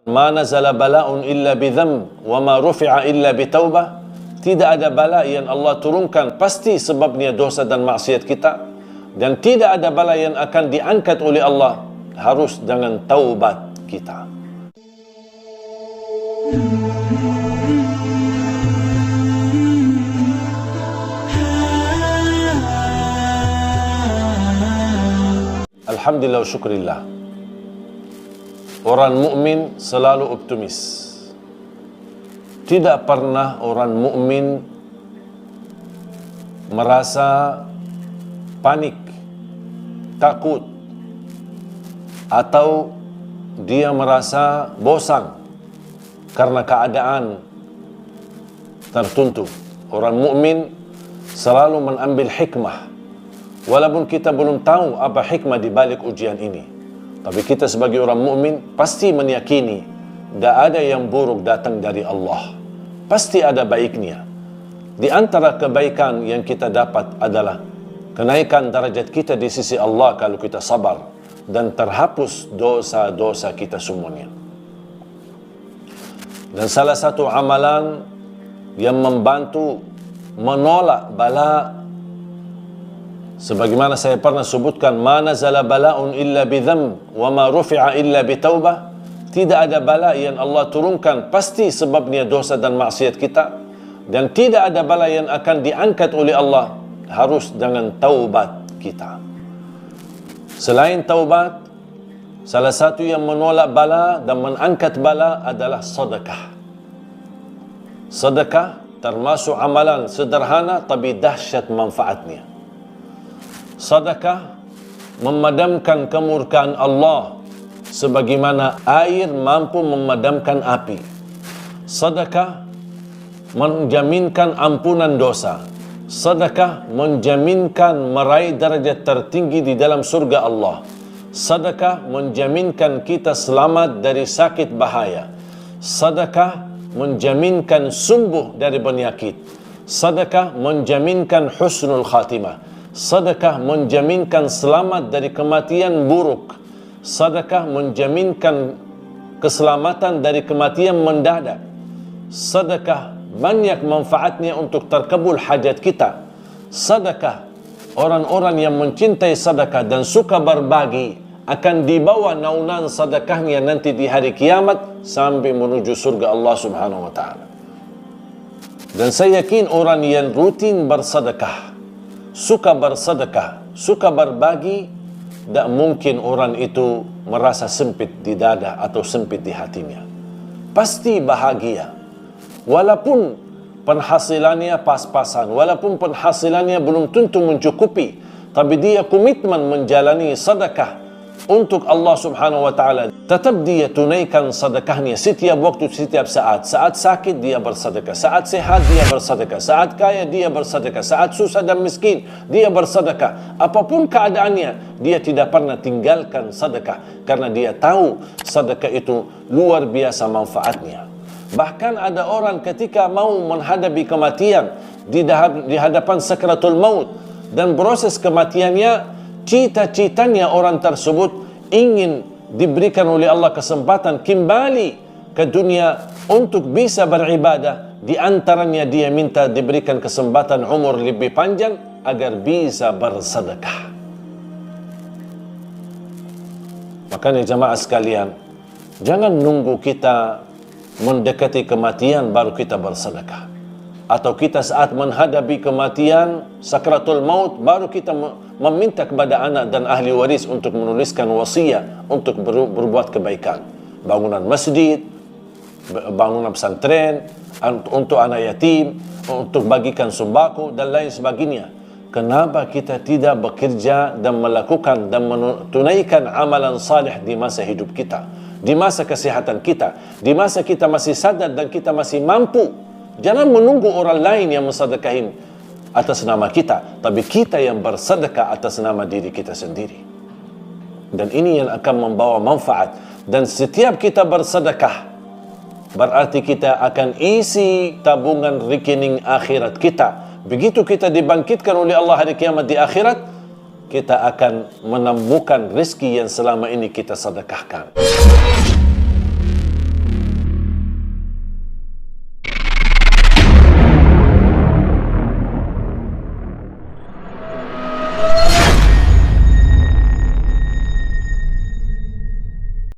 Ma nazala bala'un illa bidham wa ma rufi'a illa bitaubah. Tidak ada bala yang Allah turunkan pasti sebabnya dosa dan maksiat kita, dan tidak ada bala yang akan diangkat oleh Allah harus dengan taubat kita. Alhamdulillah wa syukurillah. Orang mukmin selalu optimis. Tidak pernah orang mukmin merasa panik, takut, atau dia merasa bosan karena keadaan tertentu. Orang mukmin selalu mengambil hikmah. Walaupun kita belum tahu apa hikmah di balik ujian ini, tapi kita sebagai orang mukmin pasti meyakini tidak ada yang buruk datang dari Allah. Pasti ada baiknya. Di antara kebaikan yang kita dapat adalah kenaikan derajat kita di sisi Allah kalau kita sabar, dan terhapus dosa-dosa kita semuanya. Dan salah satu amalan yang membantu menolak bala, sebagaimana saya pernah sebutkan, ma nazala bala'un illa bidham wa ma rufi'a illa bitaubah. Tidak ada bala yang Allah turunkan pasti sebabnya dosa dan maksiat kita, dan tidak ada bala yang akan diangkat oleh Allah harus dengan taubat kita. Selain taubat, salah satu yang menolak bala dan mengangkat bala adalah sedekah. Sedekah termasuk amalan sederhana tapi dahsyat manfaatnya. Sedekah memadamkan kemurkaan Allah sebagaimana air mampu memadamkan api. Sedekah menjaminkan ampunan dosa. Sedekah menjaminkan meraih darjat tertinggi di dalam surga Allah. Sedekah menjaminkan kita selamat dari sakit bahaya. Sedekah menjaminkan sembuh dari penyakit. Sedekah menjaminkan husnul khatimah. Sedekah menjaminkan selamat dari kematian buruk. Sedekah menjaminkan keselamatan dari kematian mendadak. Sedekah banyak manfaatnya untuk terkabul hajat kita. Sedekah, orang-orang yang mencintai sedekah dan suka berbagi akan dibawa naungan sedekahnya nanti di hari kiamat sampai menuju surga Allah Subhanahu wa taala. Dan saya yakin orang yang rutin bersedekah, suka bersedekah, suka berbagi, tak mungkin orang itu merasa sempit di dada atau sempit di hatinya. Pasti bahagia. Walaupun penghasilannya pas-pasan, walaupun penghasilannya belum tentu mencukupi, tapi dia komitmen menjalani sedekah untuk Allah Subhanahu wa taala. Tetap dia tunaikan sedekahnya setiap waktu, setiap saat. Saat sakit dia bersedekah, saat sehat dia bersedekah, saat kaya dia bersedekah, saat susah dan miskin dia bersedekah. Apapun keadaannya, dia tidak pernah tinggalkan sedekah karena dia tahu sedekah itu luar biasa manfaatnya. Bahkan ada orang ketika mau menghadapi kematian di hadapan sakratul maut dan proses kematiannya, cita-citanya orang tersebut ingin diberikan oleh Allah kesempatan kembali ke dunia untuk bisa beribadah. Di antaranya dia minta diberikan kesempatan umur lebih panjang agar bisa bersedekah. Makanya jamaah sekalian, jangan nunggu kita mendekati kematian baru kita bersedekah, atau kita saat menghadapi kematian sakratul maut baru kita meminta kepada anak dan ahli waris untuk menuliskan wasiat untuk berbuat kebaikan, bangunan masjid, bangunan pesantren, untuk anak yatim, untuk bagikan sembako dan lain sebagainya. Kenapa kita tidak bekerja dan melakukan dan menunaikan amalan salih di masa hidup kita, di masa kesehatan kita, di masa kita masih sadar dan kita masih mampu? Jangan menunggu orang lain yang mensedekahin atas nama kita, tapi kita yang bersedekah atas nama diri kita sendiri. Dan ini yang akan membawa manfaat. Dan setiap kita bersedekah, berarti kita akan isi tabungan rekening akhirat kita. Begitu kita dibangkitkan oleh Allah hari kiamat di akhirat, kita akan menemukan rezeki yang selama ini kita sedekahkan.